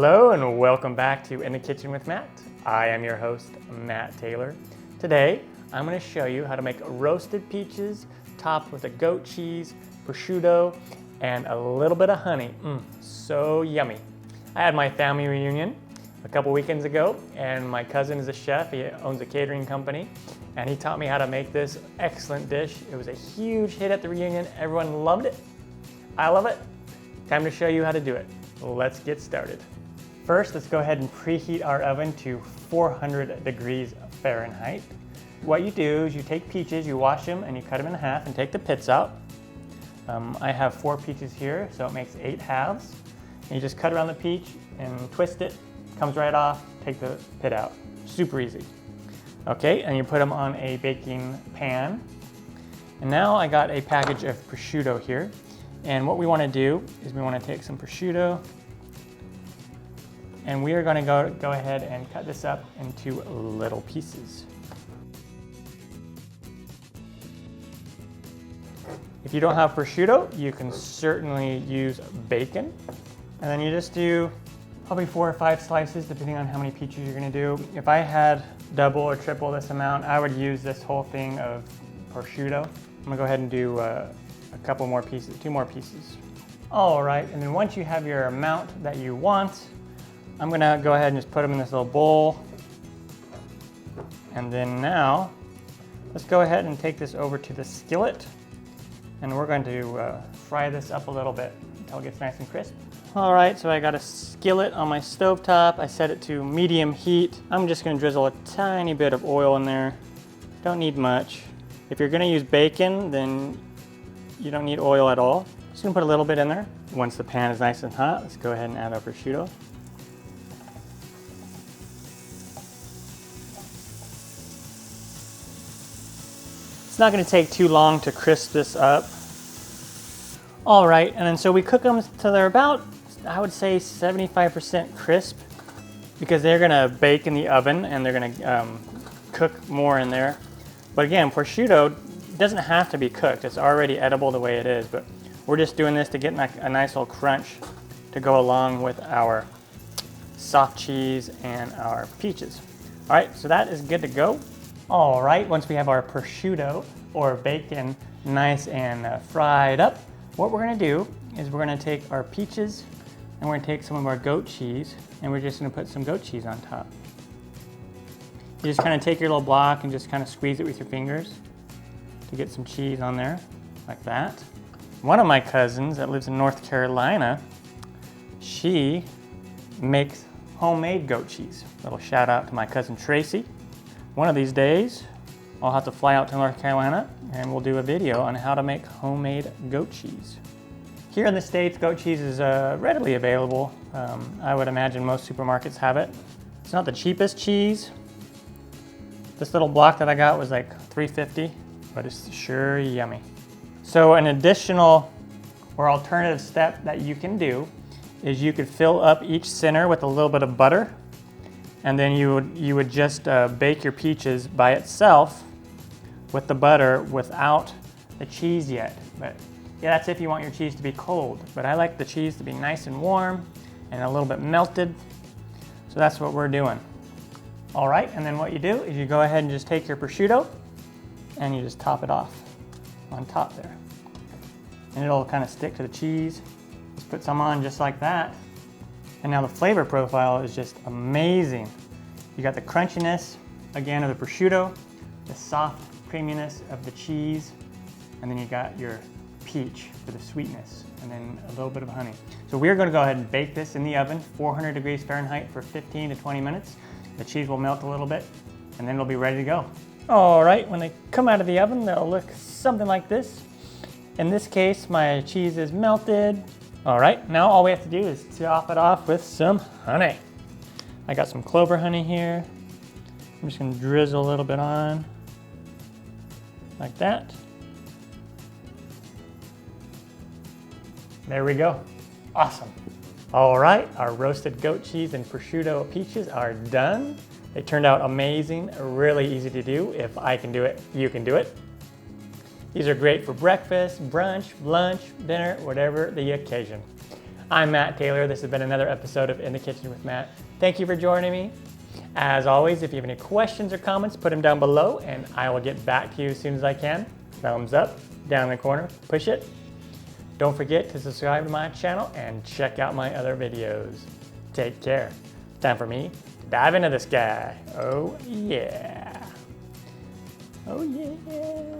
Hello and welcome back to In the Kitchen with Matt. I am your host, Matt Taylor. Today, I'm going to show you how to make roasted peaches topped with a goat cheese, prosciutto, and a little bit of honey. So yummy. I had my family reunion a couple weekends ago, and my cousin is a chef. He owns a catering company, and he taught me how to make this excellent dish. It was a huge hit at the reunion. Everyone loved it. I love it. Time to show you how to do it. Let's get started. First, let's go ahead and preheat our oven to 400 degrees Fahrenheit. What you do is you take peaches, you wash them, and you cut them in half and take the pits out. I have 4 peaches here, so it makes 8 halves. And you just cut around the peach and twist it, comes right off, take the pit out. Super easy. Okay, and you put them on a baking pan. And now I got a package of prosciutto here. And what we want to do is we want to take some prosciutto, and we are going to go ahead and cut this up into little pieces. If you don't have prosciutto, you can certainly use bacon. And then you just do probably 4 or 5 slices, depending on how many peaches you're going to do. If I had double or triple this amount, I would use this whole thing of prosciutto. I'm going to go ahead and do a couple more pieces, 2 more pieces. All right, and then once you have your amount that you want, I'm gonna go ahead and just put them in this little bowl. And then now, let's go ahead and take this over to the skillet, and we're going to fry this up a little bit until it gets nice and crisp. All right, so I got a skillet on my stovetop. I set it to medium heat. I'm just gonna drizzle a tiny bit of oil in there. Don't need much. If you're gonna use bacon, then you don't need oil at all. Just gonna put a little bit in there. Once the pan is nice and hot, let's go ahead and add our prosciutto. It's not gonna take too long to crisp this up. All right, and then so we cook them till they're about, I would say 75% crisp, because they're gonna bake in the oven and they're gonna cook more in there. But again, prosciutto doesn't have to be cooked. It's already edible the way it is, but we're just doing this to get a nice little crunch to go along with our soft cheese and our peaches. All right, so that is good to go. All right, once we have our prosciutto or bacon nice and fried up, what we're gonna do is we're gonna take our peaches and we're gonna take some of our goat cheese and we're just gonna put some goat cheese on top. You just kind of take your little block and just kind of squeeze it with your fingers to get some cheese on there, like that. One of my cousins that lives in North Carolina, she makes homemade goat cheese. Little shout out to my cousin Tracy. One of these days, I'll have to fly out to North Carolina and we'll do a video on how to make homemade goat cheese. Here in the States, goat cheese is readily available. I would imagine most supermarkets have it. It's not the cheapest cheese. This little block that I got was like $3.50, but it's sure yummy. So an additional or alternative step that you can do is you could fill up each center with a little bit of butter, and then you would just bake your peaches by itself with the butter without the cheese yet. But yeah, that's if you want your cheese to be cold. But I like the cheese to be nice and warm and a little bit melted. So that's what we're doing. All right, and then what you do is you go ahead and just take your prosciutto and you just top it off on top there. And it'll kind of stick to the cheese. Just put some on just like that. And now the flavor profile is just amazing. You got the crunchiness, again, of the prosciutto, the soft creaminess of the cheese, and then you got your peach for the sweetness, and then a little bit of honey. So we're gonna go ahead and bake this in the oven, 400 degrees Fahrenheit for 15 to 20 minutes. The cheese will melt a little bit, and then it'll be ready to go. All right, when they come out of the oven, they'll look something like this. In this case, my cheese is melted. All right, now all we have to do is top it off with some honey. I got some clover honey here. I'm just gonna drizzle a little bit on, like that. There we go, awesome. All right, our roasted goat cheese and prosciutto peaches are done. They turned out amazing, really easy to do. If I can do it, you can do it. These are great for breakfast, brunch, lunch, dinner, whatever the occasion. I'm Matt Taylor. This has been another episode of In the Kitchen with Matt. Thank you for joining me. As always, if you have any questions or comments, put them down below and I will get back to you as soon as I can. Thumbs up, down in the corner, push it. Don't forget to subscribe to my channel and check out my other videos. Take care. Time for me to dive into this guy. Oh yeah. Oh yeah.